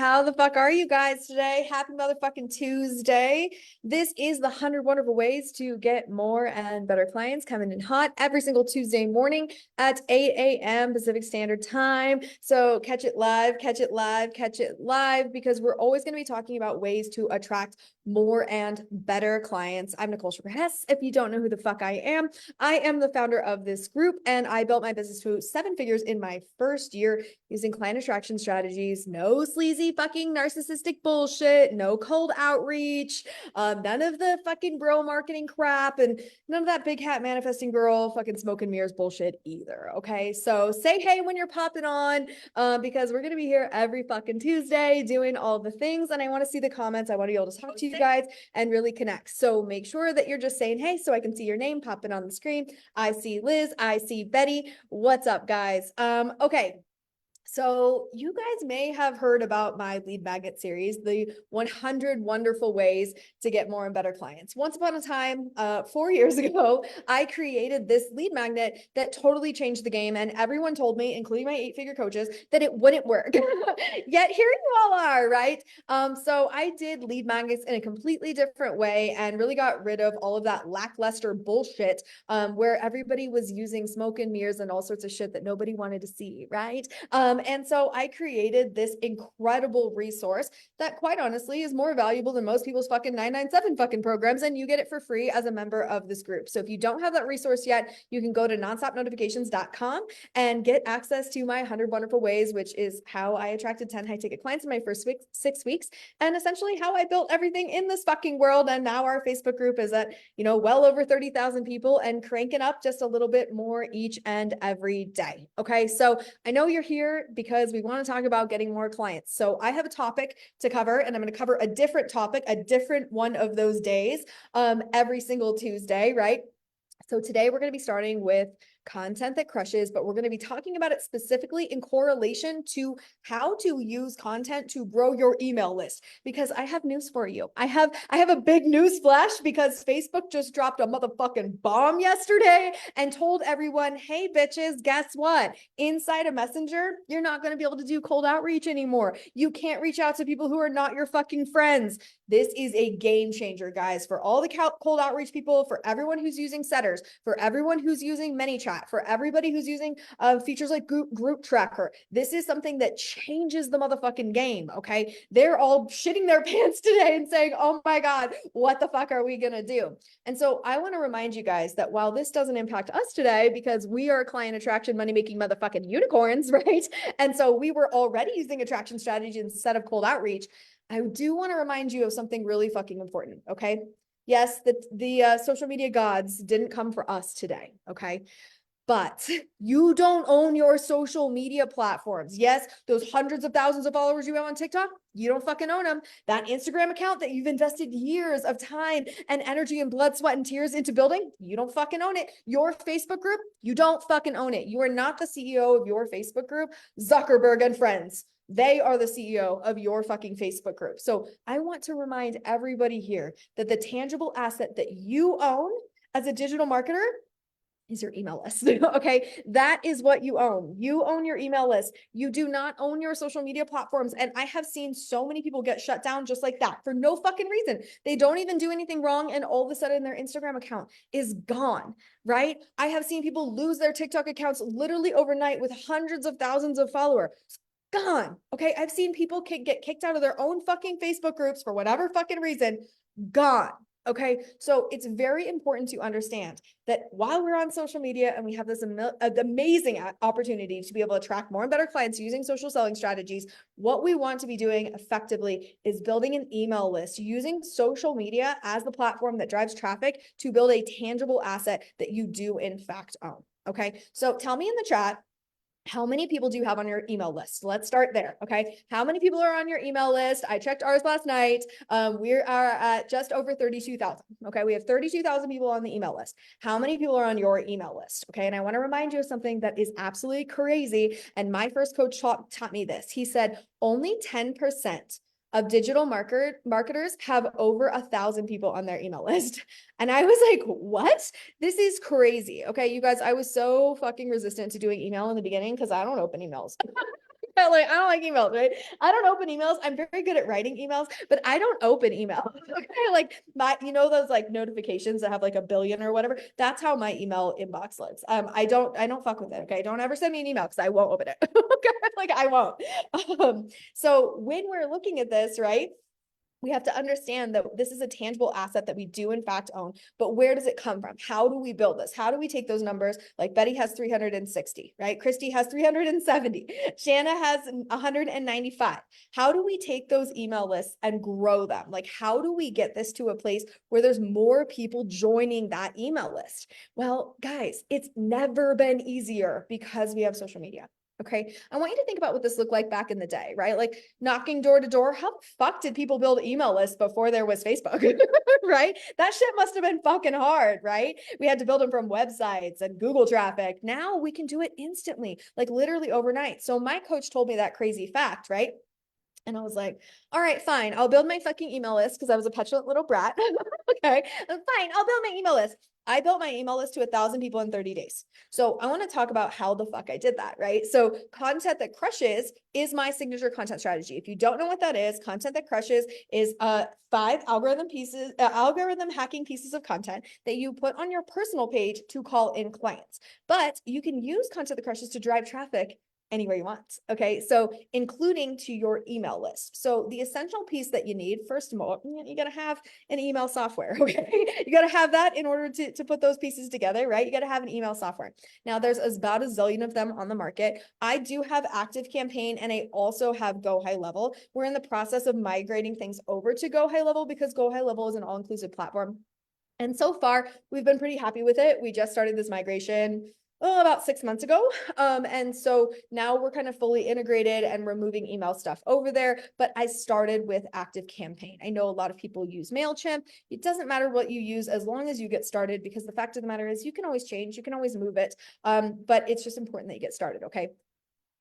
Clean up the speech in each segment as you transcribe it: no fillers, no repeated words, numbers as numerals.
How the fuck are you guys today? Happy motherfucking Tuesday. This is the 100 Wonderful Ways to Get More and Better Clients coming in hot every single Tuesday morning at 8 a.m. Pacific Standard Time. So catch it live, catch it live, catch it live, because we're always going to be talking about ways to attract more and better clients. I'm Nicole Sugar-Hess. If you don't know who the fuck I am the founder of this group, and I built my business to 7 figures in my first year using client attraction strategies. No sleazy fucking narcissistic bullshit, no cold outreach, none of the fucking bro marketing crap, and none of that big hat manifesting girl fucking smoke and mirrors bullshit either. Okay, so say hey when you're popping on, because we're gonna be here every fucking Tuesday doing all the things, and I want to see the comments. I want to be able to talk to you guys and really connect. So make sure that you're just saying hey so I can see your name popping on the screen. I see Liz, I see Betty. What's up, guys? Okay. So you guys may have heard about my lead magnet series, the 100 Wonderful Ways to Get More and Better Clients. Once upon a time, 4 years ago, I created this lead magnet that totally changed the game. And everyone told me, including my 8-figure coaches, that it wouldn't work. Yet here you all are, right? So I did lead magnets in a completely different way and really got rid of all of that lackluster bullshit, where everybody was using smoke and mirrors and all sorts of shit that nobody wanted to see, right? And so I created this incredible resource that, quite honestly, is more valuable than most people's fucking 997 fucking programs, and you get it for free as a member of this group. So if you don't have that resource yet, you can go to nonstopnotifications.com and get access to my 100 Wonderful Ways, which is how I attracted 10 high-ticket clients in my first 6 weeks, and essentially how I built everything in this fucking world. And now our Facebook group is at, well over 30,000 people and cranking up just a little bit more each and every day. Okay, so I know you're here because we want to talk about getting more clients. So I have a topic to cover, and I'm going to cover a different topic, a different one of those days, every single Tuesday, right? So today we're going to be starting with content that crushes, but we're going to be talking about it specifically in correlation to how to use content to grow your email list. Because I have news for you. I have a big news flash, because Facebook just dropped a motherfucking bomb yesterday and told everyone, hey bitches, guess what? Inside a Messenger, you're not going to be able to do cold outreach anymore. You can't reach out to people who are not your fucking friends. This is a game changer, guys, for all the cold outreach people, for everyone who's using setters, for everyone who's using ManyChat, for everybody who's using features like group tracker. This is something that changes the motherfucking game, okay? They're all shitting their pants today and saying, oh my God, what the fuck are we gonna do? And so I wanna remind you guys that while this doesn't impact us today, because we are client attraction, money-making motherfucking unicorns, right? And so we were already using attraction strategy instead of cold outreach. I do want to remind you of something really fucking important, okay? Yes, the social media gods didn't come for us today, okay? But you don't own your social media platforms. Yes, those hundreds of thousands of followers you have on TikTok, you don't fucking own them. That Instagram account that you've invested years of time and energy and blood, sweat, and tears into building, you don't fucking own it. Your Facebook group, you don't fucking own it. You are not the CEO of your Facebook group. Zuckerberg and friends, they are the CEO of your fucking Facebook group. So I want to remind everybody here that the tangible asset that you own as a digital marketer is your email list. Okay, that is what you own. You own your email list. You do not own your social media platforms. And I have seen so many people get shut down just like that for no fucking reason. They don't even do anything wrong, and all of a sudden their Instagram account is gone, right? I have seen people lose their TikTok accounts literally overnight with hundreds of thousands of followers. Gone. Okay, I've seen people get kicked out of their own fucking Facebook groups for whatever fucking reason. Gone. Okay, so it's very important to understand that while we're on social media and we have this amazing opportunity to be able to attract more and better clients using social selling strategies, what we want to be doing effectively is building an email list, using social media as the platform that drives traffic to build a tangible asset that you do in fact own. Okay, so tell me in the chat, how many people do you have on your email list? Let's start there, okay? How many people are on your email list? I checked ours last night. We are at just over 32,000, okay? We have 32,000 people on the email list. How many people are on your email list, okay? And I wanna remind you of something that is absolutely crazy, and my first coach taught me this. He said, only 10% of digital marketers have over 1,000 people on their email list. And I was like, what? This is crazy. Okay, you guys, I was so fucking resistant to doing email in the beginning because I don't open emails. Like, I don't like emails, right? I don't open emails. I'm very good at writing emails, but I don't open emails. Okay. Like those like notifications that have like a billion or whatever. That's how my email inbox looks. I don't fuck with it. Okay. Don't ever send me an email because I won't open it. Okay. Like I won't. So when we're looking at this, right? We have to understand that this is a tangible asset that we do in fact own, but where does it come from? How do we build this? How do we take those numbers? Like Betty has 360, right? Christy has 370. Shanna has 195. How do we take those email lists and grow them? Like, how do we get this to a place where there's more people joining that email list? Well, guys, it's never been easier because we have social media. Okay. I want you to think about what this looked like back in the day, right? Like knocking door to door. How the fuck did people build email lists before there was Facebook? Right? That shit must have been fucking hard, right? We had to build them from websites and Google traffic. Now we can do it instantly, like literally overnight. So my coach told me that crazy fact, right? And I was like, all right, fine. I'll build my fucking email list because I was a petulant little brat. Okay. Fine. I'll build my email list. I built my email list to 1,000 people in 30 days. So I want to talk about how the fuck I did that, right? So content that crushes is my signature content strategy. If you don't know what that is, content that crushes is 5 algorithm hacking pieces of content that you put on your personal page to call in clients. But you can use content that crushes to drive traffic anywhere you want. Okay. So including to your email list. So the essential piece that you need, first of all, you got to have an email software. Okay. You got to have that in order to put those pieces together, right? You got to have an email software. Now there's about a zillion of them on the market. I do have ActiveCampaign and I also have Go High Level. We're in the process of migrating things over to Go High Level because Go High Level is an all-inclusive platform. And so far, we've been pretty happy with it. We just started this migration about 6 months ago. And so now we're kind of fully integrated and we're moving email stuff over there. But I started with ActiveCampaign. I know a lot of people use MailChimp. It doesn't matter what you use as long as you get started, because the fact of the matter is you can always change, you can always move it. But it's just important that you get started, okay?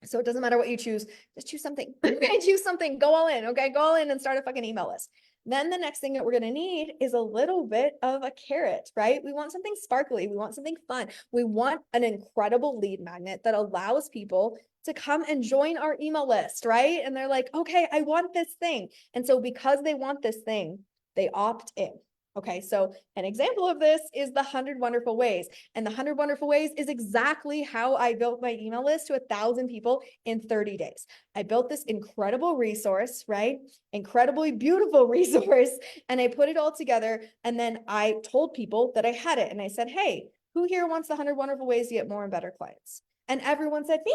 So it doesn't matter what you choose, just choose something. Okay, choose something, go all in, okay? Go all in and start a fucking email list. Then the next thing that we're going to need is a little bit of a carrot, right? We want something sparkly. We want something fun. We want an incredible lead magnet that allows people to come and join our email list, right? And they're like, okay, I want this thing. And so because they want this thing, they opt in. Okay, so an example of this is the 100 Wonderful Ways. And the 100 Wonderful Ways is exactly how I built my email list to 1,000 people in 30 days. I built this incredible resource, right? Incredibly beautiful resource. And I put it all together. And then I told people that I had it. And I said, hey, who here wants the 100 Wonderful Ways to get more and better clients? And everyone said, me,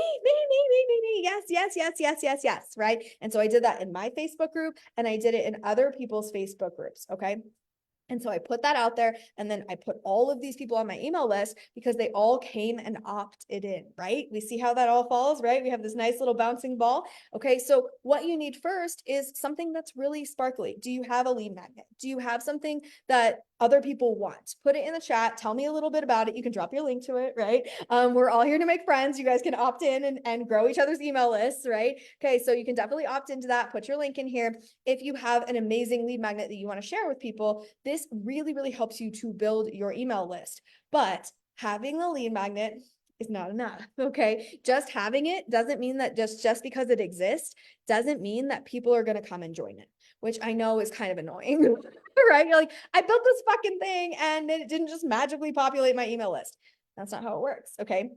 yes, yes, yes, yes, yes, yes, right? And so I did that in my Facebook group and I did it in other people's Facebook groups, okay? And so I put that out there and then I put all of these people on my email list because they all came and opted in, right? We see how that all falls, right? We have this nice little bouncing ball. Okay, so what you need first is something that's really sparkly. Do you have a lead magnet? Do you have something that other people want? Put it in the chat. Tell me a little bit about it. You can drop your link to it, right? We're all here to make friends. You guys can opt in and grow each other's email lists, right? Okay, so you can definitely opt into that. Put your link in here. If you have an amazing lead magnet that you want to share with people, this really, really helps you to build your email list. But having the lead magnet is not enough. Okay. Just having it doesn't mean that just because it exists doesn't mean that people are going to come and join it, which I know is kind of annoying. Right? You're like, I built this fucking thing and it didn't just magically populate my email list. That's not how it works. Okay.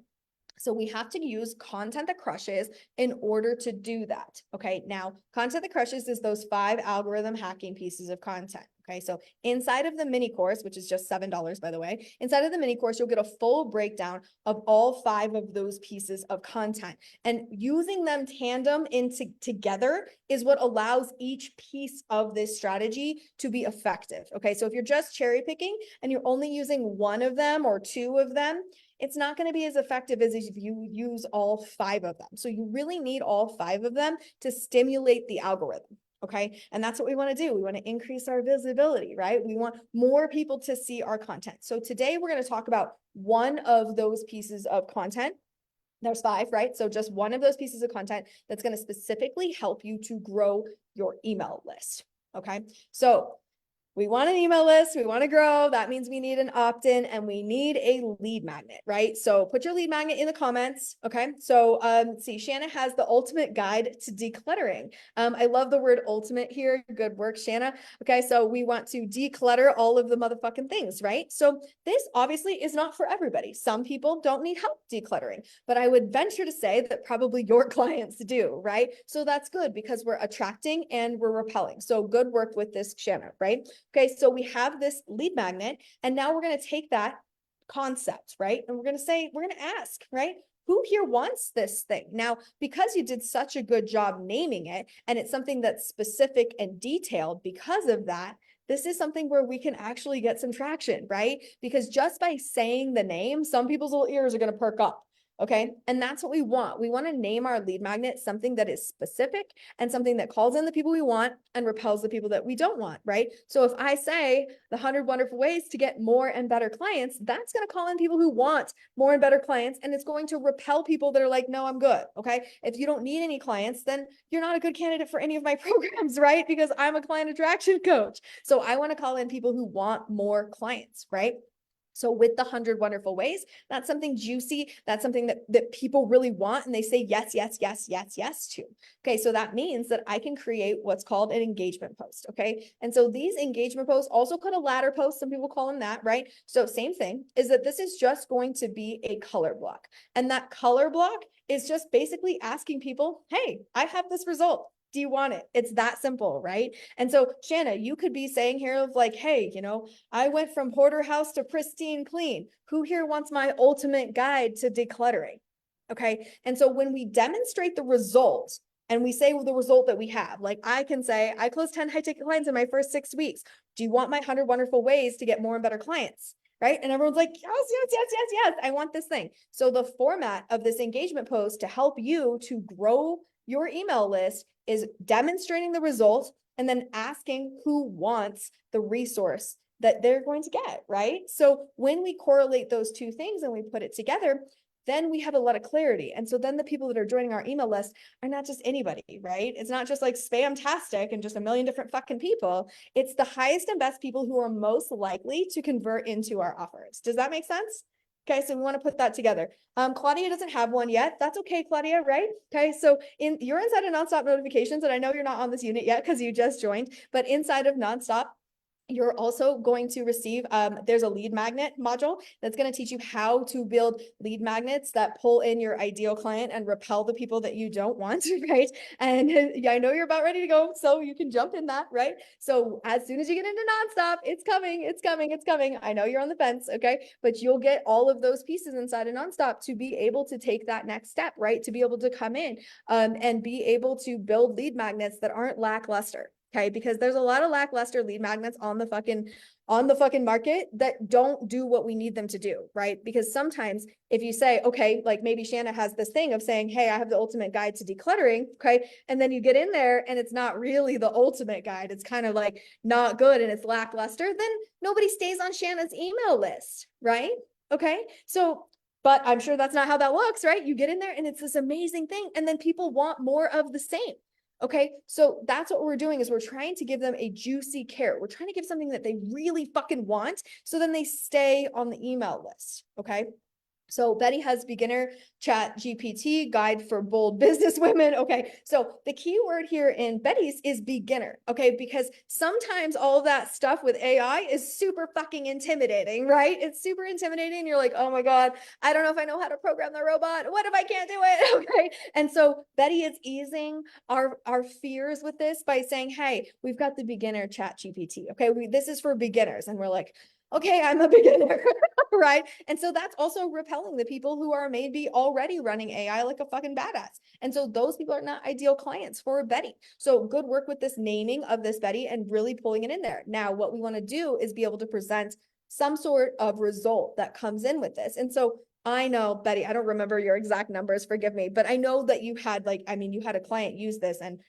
So we have to use content that crushes in order to do that. Okay. Now, content that crushes is those 5 algorithm hacking pieces of content. Okay. So inside of the mini course, which is just $7, by the way, inside of the mini course, you'll get a full breakdown of all 5 of those pieces of content. And using them tandem together is what allows each piece of this strategy to be effective. Okay. So if you're just cherry picking and you're only using one of them or 2 of them, it's not going to be as effective as if you use all 5 of them. So you really need all 5 of them to stimulate the algorithm. Okay. And that's what we want to do. We want to increase our visibility, right? We want more people to see our content. So today we're going to talk about one of those pieces of content. There's 5, right? So just one of those pieces of content that's going to specifically help you to grow your email list. Okay. So We want an email list. We want to grow. That means we need an opt-in and we need a lead magnet, right? So put your lead magnet in the comments. Okay. So see, Shanna has the ultimate guide to decluttering. I love the word ultimate here. Good work, Shanna. Okay. So we want to declutter all of the motherfucking things, right? So this obviously is not for everybody. Some people don't need help decluttering, but I would venture to say that probably your clients do, right? So that's good because we're attracting and we're repelling. So good work with this, Shanna, right? Okay, so we have this lead magnet, and now we're going to take that concept, right? And we're going to say, we're going to ask, right? Who here wants this thing? Now, because you did such a good job naming it, and it's something that's specific and detailed because of that, this is something where we can actually get some traction, right? Because just by saying the name, some people's little ears are going to perk up. Okay. And that's what we want. We want to name our lead magnet something that is specific and something that calls in the people we want and repels the people that we don't want, right? So if I say the 100 wonderful ways to get more and better clients, that's going to call in people who want more and better clients. And it's going to repel people that are like, no, I'm good. Okay. If you don't need any clients, then you're not a good candidate for any of my programs, right? Because I'm a client attraction coach. So I want to call in people who want more clients, right? So with the 100 wonderful ways, that's something juicy. That's something that people really want. And they say, yes, yes, yes, yes, yes to. Okay. So that means that I can create what's called an engagement post. Okay. And so these engagement posts, also called a ladder post, some people call them that, right? So same thing is that this is just going to be a color block. And that color block is just basically asking people, hey, I have this result. Do you want it? It's that simple, right? And so, Shanna, you could be saying here of like, hey, I went from hoarder house to pristine clean. Who here wants my ultimate guide to decluttering? Okay. And so when we demonstrate the result and we say the result that we have, like I can say, I closed 10 high ticket clients in my first 6 weeks. Do you want my 100 wonderful ways to get more and better clients? Right. And everyone's like, yes, yes, yes, yes, yes. I want this thing. So the format of this engagement post to help you to grow your email list is demonstrating the result and then asking who wants the resource that they're going to get, right? So when we correlate those two things and we put it together, then we have a lot of clarity. And so then the people that are joining our email list are not just anybody, right? It's not just like spam-tastic and just a million different fucking people. It's the highest and best people who are most likely to convert into our offers. Does that make sense? Okay, so we want to put that together. Claudia doesn't have one yet. That's okay, Claudia, right? Okay, so you're inside of Nonstop Notifications, and I know you're not on this unit yet because you just joined, but inside of Nonstop, you're also going to receive, there's a lead magnet module that's going to teach you how to build lead magnets that pull in your ideal client and repel the people that you don't want, right? And I know you're about ready to go, so you can jump in that, right? So as soon as you get into Nonstop, it's coming, it's coming, it's coming. I know you're on the fence, okay? But you'll get all of those pieces inside of Nonstop to be able to take that next step, right? To be able to come in and be able to build lead magnets that aren't lackluster. Okay, because there's a lot of lackluster lead magnets on the fucking market that don't do what we need them to do, right? Because sometimes if you say, okay, like maybe Shanna has this thing of saying, hey, I have the ultimate guide to decluttering, okay, and then you get in there and it's not really the ultimate guide, it's kind of like not good and it's lackluster, then nobody stays on Shanna's email list, right? Okay, so but I'm sure that's not how that looks, right? You get in there and it's this amazing thing, and then people want more of the same. Okay, so that's what we're doing is we're trying to give them a juicy carrot. We're trying to give something that they really fucking want, so then they stay on the email list. Okay. So Betty has beginner chat GPT guide for bold business women. Okay. So the key word here in Betty's is beginner. Okay. Because sometimes all of that stuff with AI is super fucking intimidating, right? It's super intimidating. You're like, oh my God, I don't know if I know how to program the robot. What if I can't do it? Okay. And so Betty is easing our fears with this by saying, hey, we've got the beginner chat GPT. Okay. This is for beginners. And we're like, okay, I'm a beginner, right? And so that's also repelling the people who are maybe already running AI like a fucking badass. And so those people are not ideal clients for Betty. So good work with this naming of this Betty and really pulling it in there. Now, what we want to do is be able to present some sort of result that comes in with this. And so I know, Betty, I don't remember your exact numbers, forgive me, but I know that you had you had a client use this and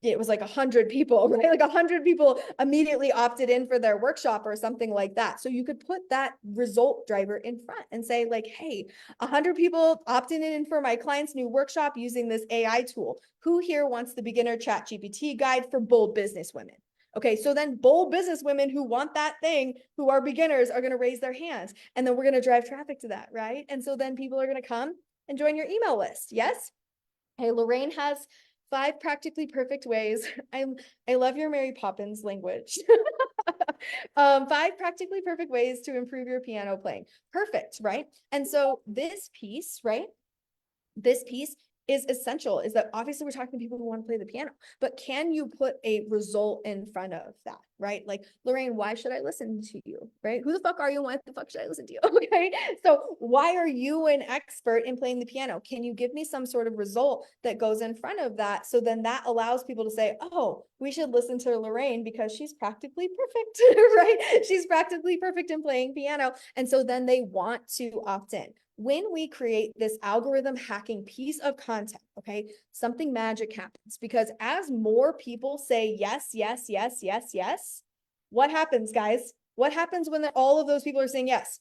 it was like 100 people, right? Like 100 people immediately opted in for their workshop or something like that. So you could put that result driver in front and say like, hey, 100 people opted in for my client's new workshop using this AI tool. Who here wants the beginner chat GPT guide for bold business women? Okay, so then bold business women who want that thing, who are beginners, are going to raise their hands. And then we're going to drive traffic to that, right? And so then people are going to come and join your email list. Yes? Hey, Lorraine has 5 practically perfect ways. I love your Mary Poppins language. 5 practically perfect ways to improve your piano playing. Perfect, right? And so this piece, right? This piece is essential, is that obviously we're talking to people who want to play the piano, but can you put a result in front of that, right? Like, Lorraine, why should I listen to you, right? Who the fuck are you and why the fuck should I listen to you? Okay, so why are you an expert in playing the piano? Can you give me some sort of result that goes in front of that? So then that allows people to say, oh, we should listen to Lorraine because she's practically perfect, right? She's practically perfect in playing piano. And so then they want to opt in. When we create this algorithm hacking piece of content, okay, something magic happens, because as more people say yes, yes, yes, yes, yes, what happens, guys? What happens when all of those people are saying yes?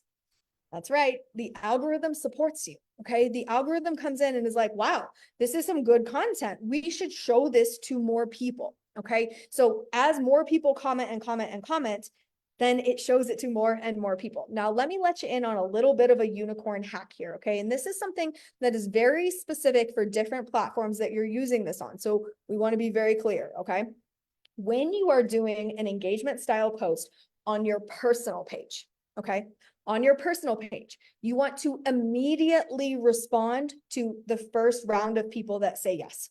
That's right. The algorithm supports you. Okay. The algorithm comes in and is like, wow, this is some good content. We should show this to more people. Okay. So as more people comment and comment and comment, then it shows it to more and more people. Now, let me let you in on a little bit of a unicorn hack here. Okay. And this is something that is very specific for different platforms that you're using this on. So we want to be very clear. Okay. When you are doing an engagement style post on your personal page, okay, on your personal page, you want to immediately respond to the first round of people that say yes.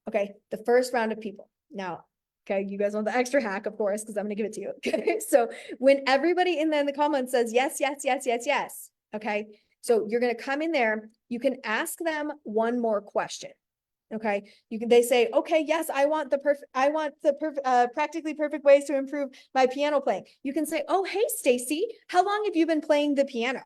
Okay, the first round of people. Now, okay, you guys want the extra hack, of course, because I'm going to give it to you. Okay, so when everybody in the comments says yes, yes, yes, yes, yes, okay, so you're going to come in there. You can ask them one more question. Okay, they say, okay, yes, I want the practically perfect ways to improve my piano playing. You can say, oh, hey, Stacy, how long have you been playing the piano?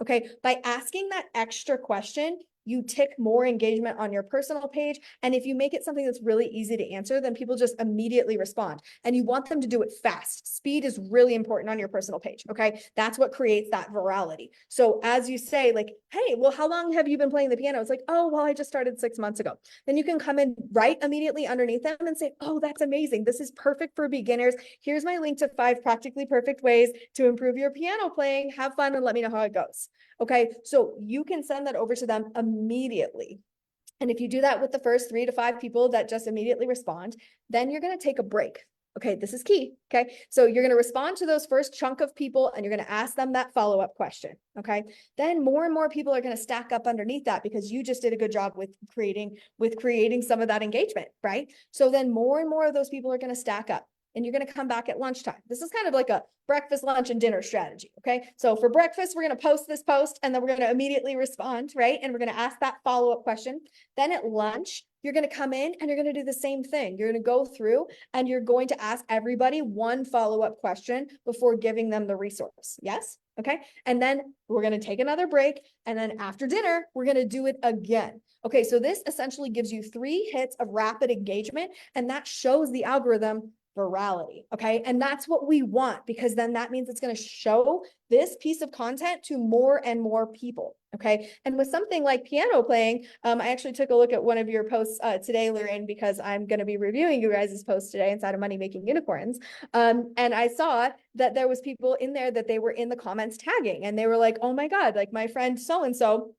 Okay, by asking that extra question, you tick more engagement on your personal page. And if you make it something that's really easy to answer, then people just immediately respond. And you want them to do it fast. Speed is really important on your personal page. Okay, that's what creates that virality. So as you say, like, hey, well, how long have you been playing the piano? It's like, oh, well, I just started 6 months ago. Then you can come in right immediately underneath them and say, oh, that's amazing. This is perfect for beginners. Here's my link to 5 practically perfect ways to improve your piano playing. Have fun and let me know how it goes. Okay, so you can send that over to them immediately. And if you do that with the first 3 to 5 people that just immediately respond, then you're going to take a break. Okay, this is key. Okay, so you're going to respond to those first chunk of people and you're going to ask them that follow-up question. Okay, then more and more people are going to stack up underneath that because you just did a good job with creating some of that engagement, right? So then more and more of those people are going to stack up. And you're going to come back at lunchtime. This is kind of like a breakfast, lunch, and dinner strategy. Okay. So for breakfast, we're going to post this post and then we're going to immediately respond, right? And we're going to ask that follow-up question. Then at lunch, you're going to come in and you're going to do the same thing. You're going to go through and you're going to ask everybody one follow-up question before giving them the resource. Yes. Okay. And then we're going to take another break. And then after dinner, we're going to do it again. Okay. So this essentially gives you 3 hits of rapid engagement, and that shows the algorithm virality. Okay. And that's what we want, because then that means it's going to show this piece of content to more and more people. Okay. And with something like piano playing, I actually took a look at one of your posts today, Lorraine, because I'm going to be reviewing you guys' post today inside of Money Making Unicorns. And I saw that there was people in there that they were in the comments tagging, and they were like, oh my God, like my friend so-and-so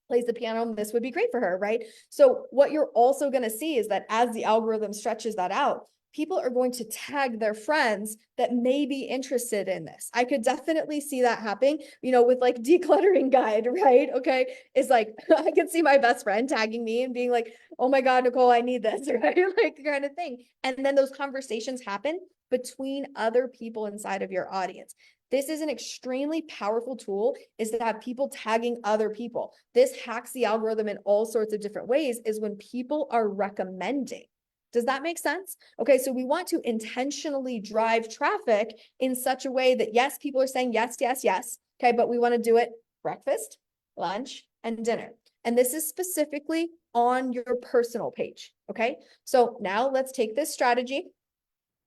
plays the piano, and this would be great for her, right? So what you're also going to see is that as the algorithm stretches that out, people are going to tag their friends that may be interested in this. I could definitely see that happening, with like decluttering guide, right? Okay. It's like, I could see my best friend tagging me and being like, oh my God, Nicole, I need this, right? Like kind of thing. And then those conversations happen between other people inside of your audience. This is an extremely powerful tool, is to have people tagging other people. This hacks the algorithm in all sorts of different ways, is when people are recommending. Does that make sense? Okay, so we want to intentionally drive traffic in such a way that, yes, people are saying yes, yes, yes. Okay, but we want to do it breakfast, lunch, and dinner. And this is specifically on your personal page. Okay, so now let's take this strategy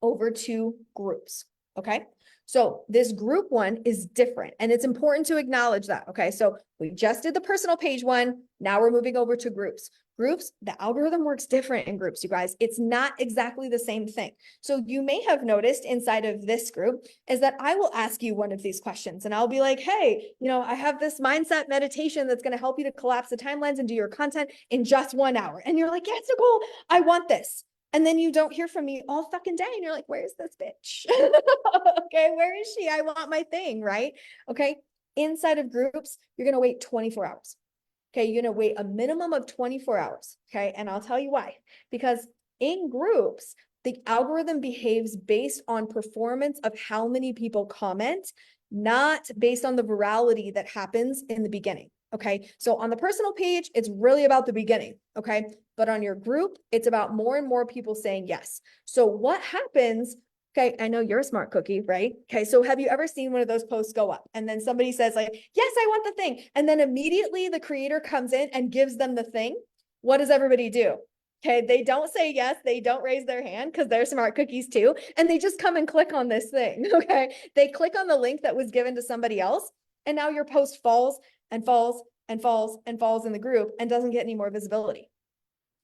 over to groups. Okay, so this group one is different, and it's important to acknowledge that. Okay, so we just did the personal page one. Now we're moving over to groups. Groups, the algorithm works different in groups, you guys. It's not exactly the same thing. So you may have noticed inside of this group is that I will ask you one of these questions and I'll be like, hey, I have this mindset meditation that's going to help you to collapse the timelines and do your content in just 1 hour. And you're like, yes, Nicole, I want this. And then you don't hear from me all fucking day. And you're like, where's this bitch? Okay, where is she? I want my thing, right? Okay. Inside of groups, you're going to wait 24 hours. Okay, you're going to wait a minimum of 24 hours. Okay, and I'll tell you why. Because in groups, the algorithm behaves based on performance of how many people comment, not based on the virality that happens in the beginning. Okay, so on the personal page, it's really about the beginning. Okay, but on your group, it's about more and more people saying yes. So what happens? Okay, I know you're a smart cookie, right? Okay, so have you ever seen one of those posts go up and then somebody says like, yes, I want the thing. And then immediately the creator comes in and gives them the thing. What does everybody do? Okay, they don't say yes, they don't raise their hand because they're smart cookies too. And they just come and click on this thing. Okay, they click on the link that was given to somebody else. And now your post falls and falls and falls and falls in the group and doesn't get any more visibility.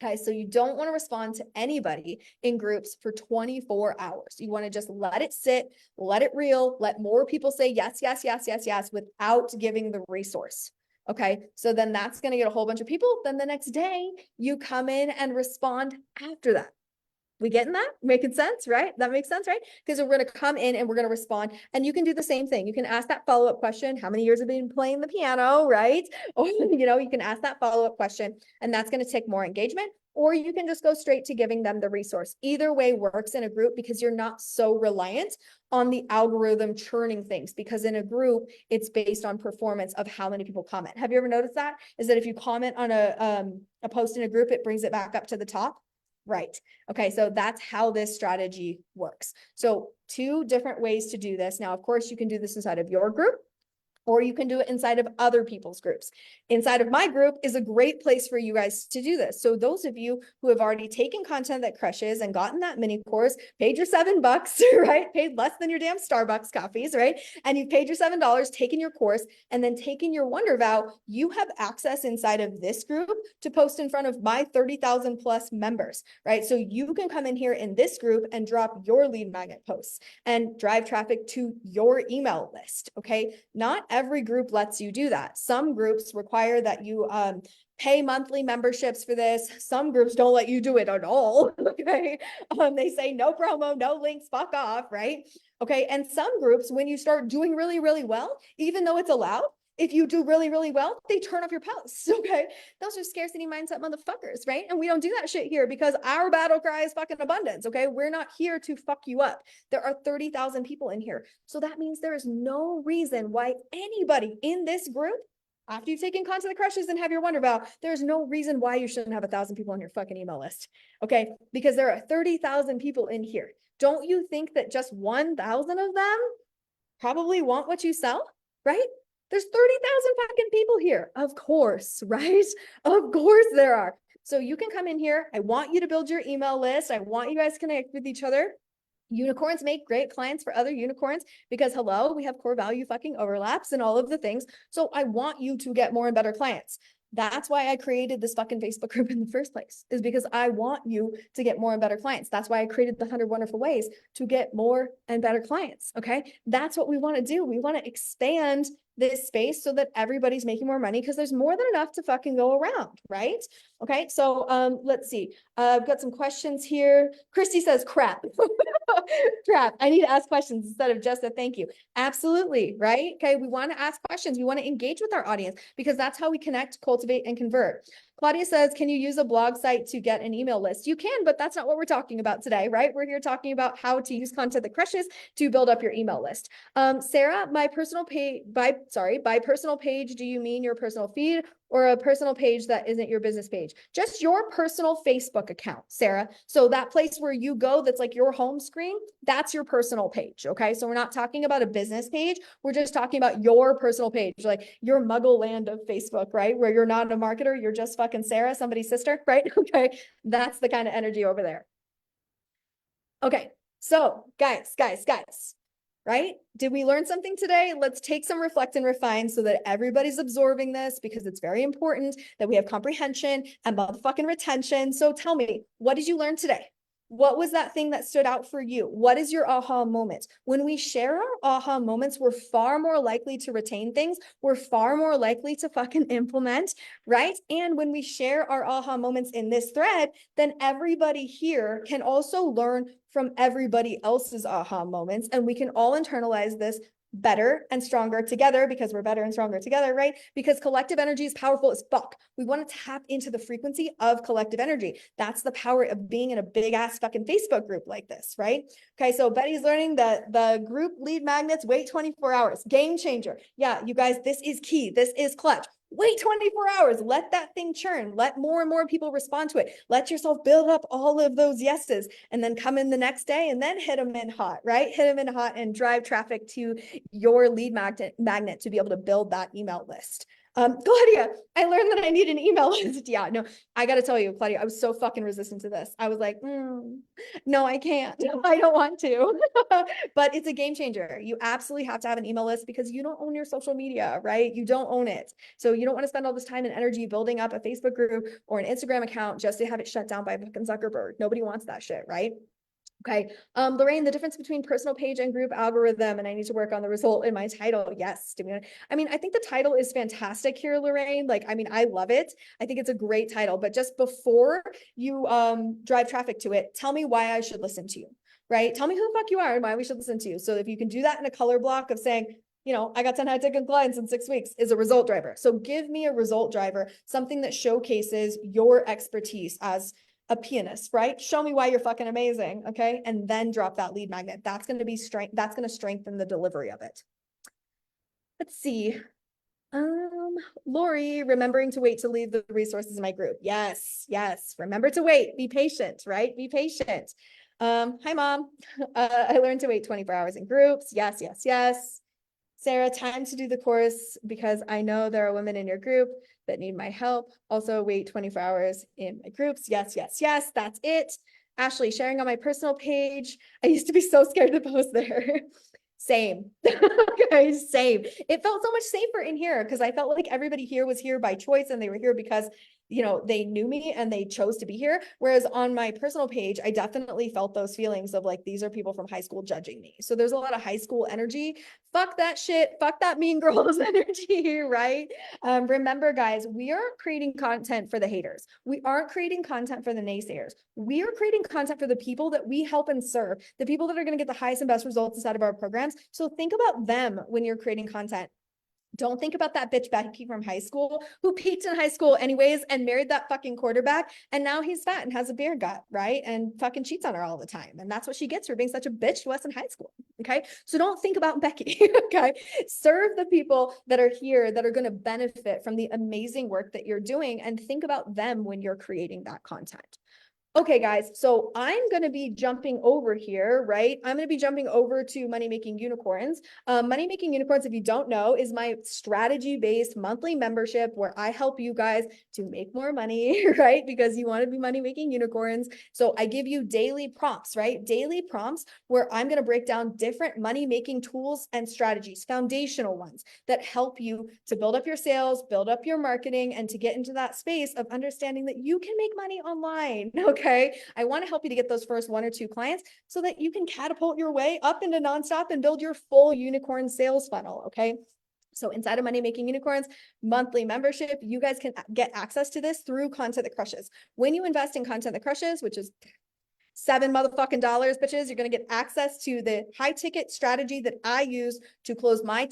Okay, so you don't want to respond to anybody in groups for 24 hours. You want to just let it sit, let it reel, let more people say yes, yes, yes, yes, yes, without giving the resource. Okay, so then that's going to get a whole bunch of people. Then the next day, you come in and respond after that. We getting that? Making sense, right? That makes sense, right? Because we're going to come in and we're going to respond. And you can do the same thing. You can ask that follow-up question. How many years have you been playing the piano, right? Or, you can ask that follow-up question, and that's going to take more engagement. Or you can just go straight to giving them the resource. Either way works in a group because you're not so reliant on the algorithm churning things, because in a group, it's based on performance of how many people comment. Have you ever noticed that? Is that if you comment on a post in a group, it brings it back up to the top? Right. Okay. So that's how this strategy works. So 2 different ways to do this. Now, of course, you can do this inside of your group, or you can do it inside of other people's groups. Inside of my group is a great place for you guys to do this. So those of you who have already taken content that crushes and gotten that mini course, paid your $7, right? Paid less than your damn Starbucks coffees, right? And you've paid your $7, taken your course, and then taken your Wonder Vow, you have access inside of this group to post in front of my 30,000 plus members, right? So you can come in here in this group and drop your lead magnet posts and drive traffic to your email list, okay? Not every group lets you do that. Some groups require that you pay monthly memberships for this. Some groups don't let you do it at all. Okay. They say no promo, no links, fuck off, right? Okay. And some groups, when you start doing really, really well, even though it's allowed, if you do really, really well, they turn off your posts. Okay. Those are scarcity mindset motherfuckers, right? And we don't do that shit here because our battle cry is fucking abundance. Okay. We're not here to fuck you up. There are 30,000 people in here. So that means there is no reason why anybody in this group, after you've taken Content That Crushes and have your Wonder Vow, there's no reason why you shouldn't have 1,000 people on your fucking email list. Okay. Because there are 30,000 people in here. Don't you think that just 1,000 of them probably want what you sell? Right? There's 30,000 fucking people here. Of course, right? Of course there are. So you can come in here. I want you to build your email list. I want you guys to connect with each other. Unicorns make great clients for other unicorns because hello, we have core value fucking overlaps and all of the things. So I want you to get more and better clients. That's why I created this fucking Facebook group in the first place, is because I want you to get more and better clients. That's why I created the 100 Wonderful Ways to get more and better clients. Okay. That's what we want to do. We want to expand this space so that everybody's making more money because there's more than enough to fucking go around. Right. Okay. So let's see. I've got some questions here. Christy says crap. Crap. I need to ask questions instead of just a thank you. Absolutely. Right. Okay. We want to ask questions. We want to engage with our audience because that's how we connect, cultivate, and convert. Claudia says, can you use a blog site to get an email list? You can, but that's not what we're talking about today, right? We're here talking about how to use Content That Crushes to build up your email list. Sarah, my personal page, by personal page, do you mean your personal feed or a personal page that isn't your business page? Just your personal Facebook account, Sarah. So that place where you go, that's like your home screen, that's your personal page. Okay. So we're not talking about a business page. We're just talking about your personal page, like your muggle land of Facebook, right? Where you're not a marketer, you're just fucking Sarah, somebody's sister, right? Okay. That's the kind of energy over there. Okay. So guys, right? Did we learn something today? Let's take some reflect and refine so that everybody's absorbing this, because it's very important that we have comprehension and motherfucking retention. So tell me, what did you learn today? What was that thing that stood out for you? What is your aha moment? When we share our aha moments, we're far more likely to retain things. We're far more likely to fucking implement, right? And when we share our aha moments in this thread, then everybody here can also learn from everybody else's aha moments, and we can all internalize this better and stronger together, because we're better and stronger together, right? Because collective energy is powerful as fuck. We want to tap into the frequency of collective energy. That's the power of being in a big ass fucking Facebook group like this, right? Okay, so Betty's learning that the group lead magnets wait 24 hours. Game changer. Yeah, you guys, this is key. This is clutch. Wait 24 hours. Let that thing churn. Let more and more people respond to it. Let yourself build up all of those yeses, and then come in the next day and then hit them in hot, right? Hit them in hot and drive traffic to your lead magnet to be able to build that email list. Claudia, I learned that I need an email list. Yeah, no, I got to tell you, Claudia, I was so fucking resistant to this. I was like, no, I can't. I don't want to. But it's a game changer. You absolutely have to have an email list, because you don't own your social media, right? You don't own it. So you don't want to spend all this time and energy building up a Facebook group or an Instagram account just to have it shut down by fucking Zuckerberg. Nobody wants that shit, right? Okay. Lorraine, the difference between personal page and group algorithm, and I need to work on the result in my title. Yes. I mean, I think the title is fantastic here, Lorraine. Like, I mean, I love it. I think it's a great title, but just before you drive traffic to it, tell me why I should listen to you, right? Tell me who the fuck you are and why we should listen to you. So if you can do that in a color block of saying, you know, I got 10 high ticket clients in 6 weeks, is a result driver. So give me a result driver, something that showcases your expertise as a pianist, right? Show me why you're fucking amazing. Okay. And then drop that lead magnet. That's going to be that's going to strengthen the delivery of it. Let's see. Lori, remembering to wait to leave the resources in my group. Yes. Yes. Remember to wait. Be patient, right? Be patient. Hi, mom. I learned to wait 24 hours in groups. Yes. Yes. Yes. Sarah, time to do the course, because I know there are women in your group that need my help. Also, wait 24 hours in my groups. Yes, yes, yes, that's it. Ashley, sharing on my personal page. I used to be so scared to post there. Same. Okay, same. It felt so much safer in here, because I felt like everybody here was here by choice, and they were here because, you know, they knew me and they chose to be here. Whereas on my personal page, I definitely felt those feelings of like, these are people from high school judging me. So there's a lot of high school energy. Fuck that shit. Fuck that mean girls energy, right? Remember, guys, we aren't creating content for the haters. We aren't creating content for the naysayers. We are creating content for the people that we help and serve, the people that are going to get the highest and best results inside of our programs. So think about them when you're creating content. Don't think about that bitch Becky from high school who peaked in high school anyways and married that fucking quarterback. And now he's fat and has a beer gut, right? And fucking cheats on her all the time. And that's what she gets for being such a bitch to us in high school. Okay. So don't think about Becky. Okay. Serve the people that are here that are going to benefit from the amazing work that you're doing, and think about them when you're creating that content. Okay, guys, so I'm going to be jumping over here, right? I'm going to be jumping over to Money Making Unicorns. Money Making Unicorns, if you don't know, is my strategy-based monthly membership where I help you guys to make more money, right? Because you want to be money making unicorns. So I give you daily prompts, right? Daily prompts where I'm going to break down different money making tools and strategies, foundational ones that help you to build up your sales, build up your marketing, and to get into that space of understanding that you can make money online. Okay. I want to help you to get those first 1 or 2 clients so that you can catapult your way up into nonstop and build your full unicorn sales funnel. Okay. So inside of Money Making Unicorns monthly membership, you guys can get access to this through Content That Crushes. When you invest in Content That Crushes, which is $7 motherfucking dollars, bitches, you're going to get access to the high ticket strategy that I use to close my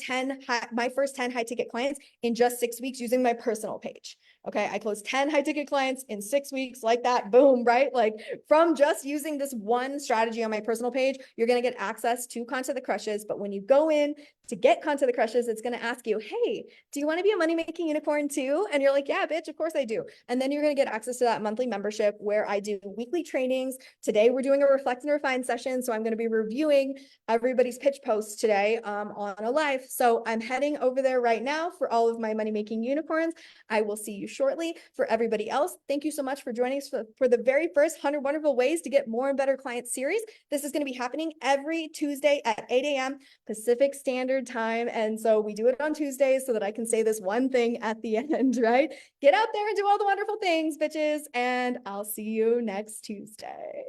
first 10 high ticket clients in just 6 weeks using my personal page. Okay. I closed 10 high ticket clients in 6 weeks like that. Boom. Right. Like from just using this one strategy on my personal page, you're going to get access to Content That Crushes. But when you go in to get Content That Crushes, it's going to ask you, hey, do you want to be a money making unicorn too? And you're like, yeah, bitch, of course I do. And then you're going to get access to that monthly membership where I do weekly trainings. Today, we're doing a reflect and refine session. So I'm going to be reviewing everybody's pitch posts today on a live. So I'm heading over there right now for all of my money making unicorns. I will see you shortly. For everybody else, thank you so much for joining us for the very first 100 Wonderful Ways to Get More and Better Clients series. This is going to be happening every Tuesday at 8 a.m. Pacific Standard Time. And so we do it on Tuesdays so that I can say this one thing at the end, right? Get out there and do all the wonderful things, bitches. And I'll see you next Tuesday.